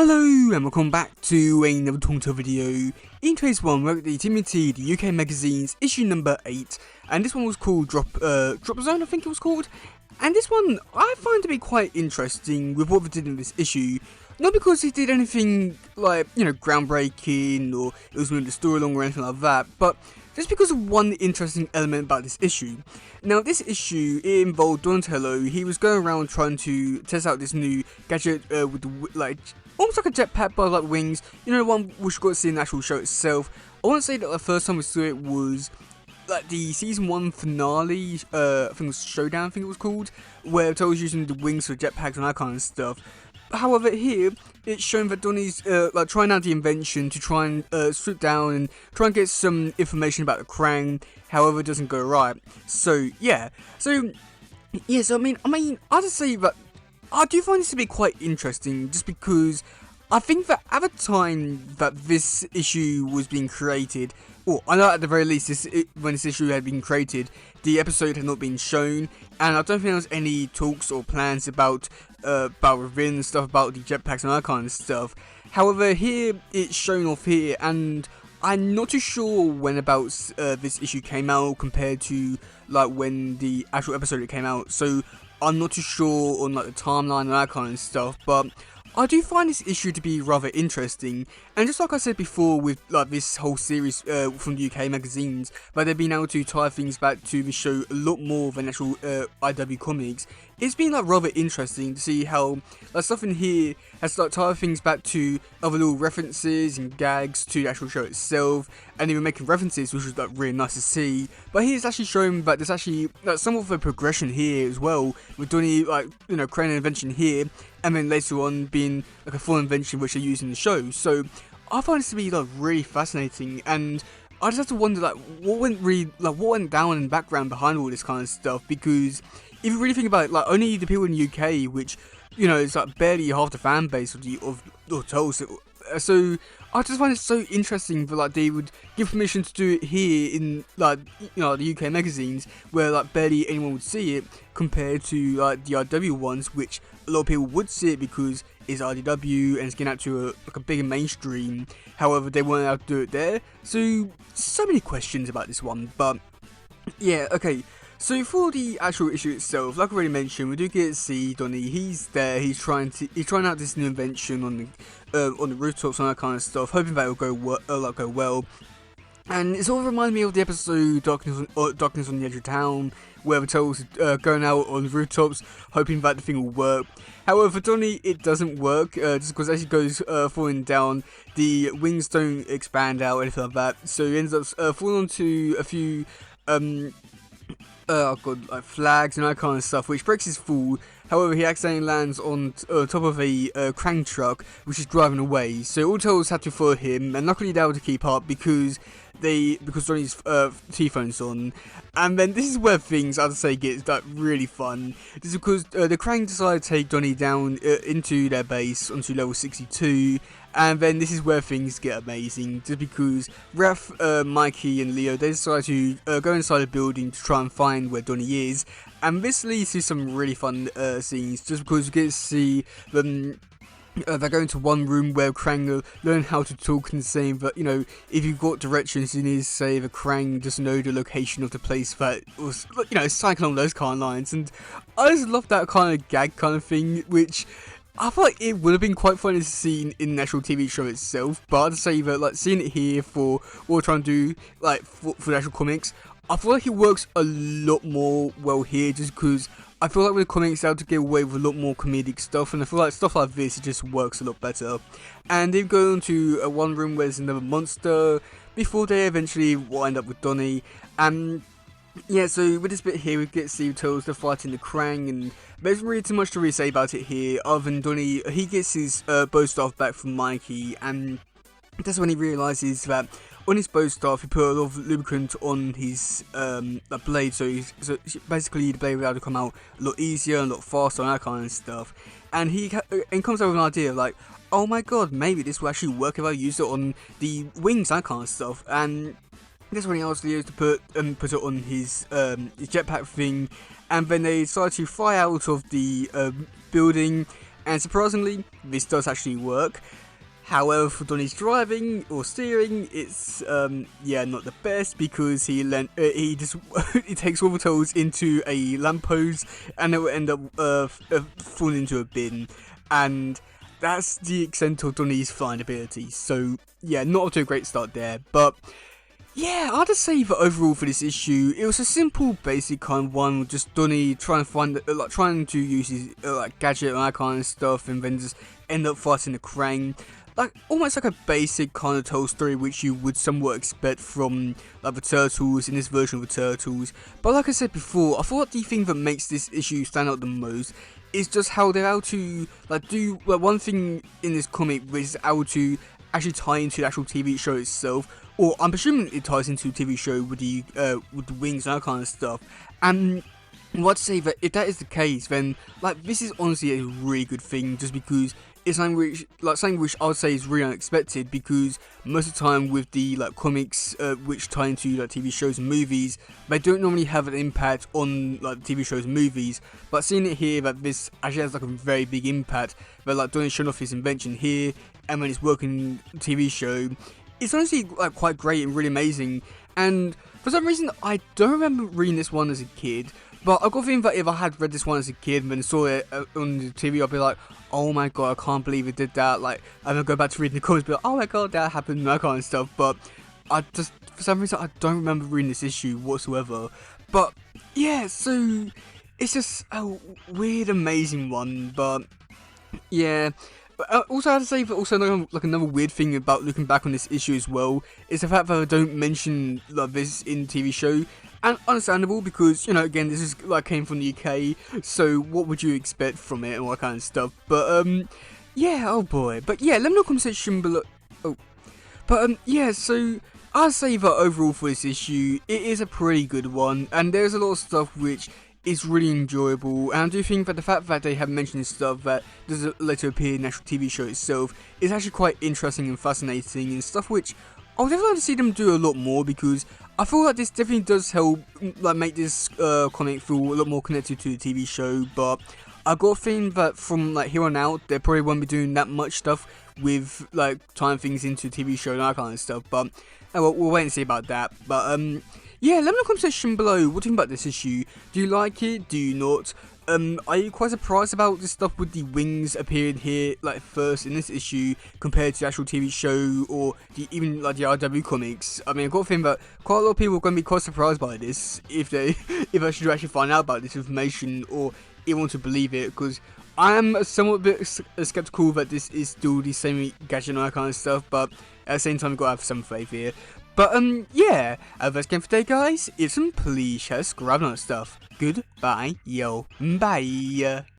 Hello and welcome back to another Taunter video. In today's one, we're at the TMT, the UK Magazine's issue number 8, and this one was called Drop Zone, I think it was called. And this one, I find to be quite interesting with what they did in this issue. Not because it did anything like, groundbreaking, or it was moving the story along or anything like that, but just because of one interesting element about this issue. Now, this issue, it involved Donatello. He was going around trying to test out this new gadget with the, almost like a jetpack but like wings. You know, the one which we got to see in the actual show itself. I want to say that the first time we saw it was like the season 1 finale, I think it was Showdown, I think it was called, where Toad was using the wings for jetpacks and that kind of stuff. However, here it's shown that Donnie's trying out the invention to try and swoop down and try and get some information about the Krang. However, it doesn't go right. So I just say that I do find this to be quite interesting, just because I think that at the time that this issue was being created, or I know at the very least when this issue had been created, the episode had not been shown, and I don't think there was any talks or plans about Ravin and stuff about the jetpacks and that kind of stuff. However, here it's shown off here, and I'm not too sure when about this issue came out compared to like when the actual episode came out, so I'm not too sure on like the timeline and that kind of stuff, but I do find this issue to be rather interesting. And just like I said before with like this whole series from the UK magazines, that they've been able to tie things back to the show a lot more than actual IW comics, it's been like rather interesting to see how like stuff in here has like tied things back to other little references and gags to the actual show itself, and even making references, which was like really nice to see. But here's actually showing that there's actually like some of a progression here as well, with Donnie creating an invention here, and then later on being like a full invention which they use in the show. So I find this to be like really fascinating, and I just have to wonder like what went down in the background behind all this kind of stuff, because if you really think about it, like only the people in the UK, which is like barely half the fan base of Toad. So I just find it so interesting that like they would give permission to do it here in like the UK magazines, where like barely anyone would see it, compared to like the IW ones, which a lot of people would see it because it's IDW and it's getting out to a bigger mainstream. However, they weren't able to do it there. So many questions about this one, but yeah, okay. So for the actual issue itself, like I already mentioned, we do get to see Donnie. He's there. He's trying out this new invention on the rooftops and that kind of stuff, hoping that it'll go well. And it sort of reminds me of the episode Darkness on the Edge of Town, where the Toad's going out on the rooftops, hoping that the thing will work. However, for Donnie, it doesn't work, just because as he goes falling down, the wings don't expand out or anything like that. So he ends up falling onto a few like flags and that kind of stuff, which breaks his fall. However, he accidentally lands on top of a Krang truck, which is driving away. So all Toads have to follow him, and luckily they're able to keep up because Donnie's T-phone's on. And then this is where things, I'd say, get like really fun. This is because the Krang decide to take Donnie down into their base onto level 62. And then this is where things get amazing, just because Raph, Mikey and Leo, they decide to go inside the building to try and find where Donnie is. And this leads to some really fun scenes, just because we get to see them. They're going to one room where Krang learn how to talk and saying that, if you've got directions, you need to say the Krang just know the location of the place that was, something along those kind of lines. And I just love that kind of gag kind of thing, which I feel like it would have been quite funny to see in the actual TV show itself, but I'd say that like seeing it here for what we're trying to do, like for the actual comics, I feel like it works a lot more well here, just because I feel like with the comics, they're able to get away with a lot more comedic stuff, and I feel like stuff like this, it just works a lot better. And they go into one room where there's another monster, before they eventually wind up with Donnie. And yeah, so with this bit here, we get to see Toads fighting the Krang, and there's really too much to really say about it here, other than Donnie, he gets his bow staff back from Mikey, and that's when he realises that on his bow staff, he put a lot of lubricant on his blade, so basically the blade will be able to come out a lot easier and a lot faster and that kind of stuff. And he comes up with an idea like, oh my god, maybe this will actually work if I use it on the wings and that kind of stuff. And that's when he asks Leo to put it on his jetpack thing, and then they decide to fly out of the building. and surprisingly, this does actually work. However, for Donnie's driving or steering, it's yeah, not the best, because he just he takes one of the toes into a lamppost and it will end up falling into a bin, and that's the extent of Donnie's flying ability. So yeah, not off to a great start there, but yeah, I'd just say that overall for this issue, it was a simple, basic kind of one, just Donnie trying to find, trying to use his gadget and that kind of stuff, and then just end up fighting the Krang. Like, almost like a basic kind of Tale story which you would somewhat expect from like the Turtles, in this version of the Turtles. But like I said before, I thought the thing that makes this issue stand out the most is just how they're able to do one thing in this comic, which is able to actually tie into the actual TV show itself, or I'm presuming it ties into the TV show with the wings and that kind of stuff. And I'd say that if that is the case, then this is honestly a really good thing, just because it's something which I would say is really unexpected, because most of the time with the comics which tie into TV shows and movies, they don't normally have an impact on TV shows and movies. But seeing it here, that this actually has a very big impact, that Donnie showing off his invention here, and when it's working TV show, it's honestly quite great and really amazing. And for some reason, I don't remember reading this one as a kid. But I've got a feeling that if I had read this one as a kid and then saw it on the TV, I'd be like, oh my god, I can't believe it did that. I'm gonna go back to reading the comics, be like, oh my god, that happened, that kind of stuff. But I just, for some reason, I don't remember reading this issue whatsoever. But yeah, so it's just a weird, amazing one. But yeah. Also, I have to say that also another weird thing about looking back on this issue as well is the fact that I don't mention this in the TV show. And understandable, because, again, this is came from the UK, so what would you expect from it and all that kind of stuff. But yeah, oh boy. But yeah, let me know in the comment section below. Oh, but yeah, so I'd say that overall for this issue, it is a pretty good one, and there's a lot of stuff which is really enjoyable. And I do think that the fact that they have mentioned stuff that does later appear in the actual TV show itself is actually quite interesting and fascinating, and stuff which I would definitely like to see them do a lot more, because I feel like this definitely does help make this comic feel a lot more connected to the TV show. But I got a feeling that from here on out, they probably won't be doing that much stuff with tying things into the TV show and that kind of stuff. But we'll wait and see about that. But yeah, let me know in the comment section below what do you think about this issue. Do you like it? Do you not? Are you quite surprised about this stuff with the wings appearing here first in this issue compared to the actual TV show, or even the RW comics? I mean, I've got a feeling that quite a lot of people are going to be quite surprised by this if they should actually find out about this information, or even want to believe it, because I am somewhat bit skeptical that this is still the same gadget and all that kind of stuff, but at the same time, I've got to have some faith here. But yeah, that's game for today, guys. If some, please share, subscribe, and all that stuff. Goodbye, yo, bye.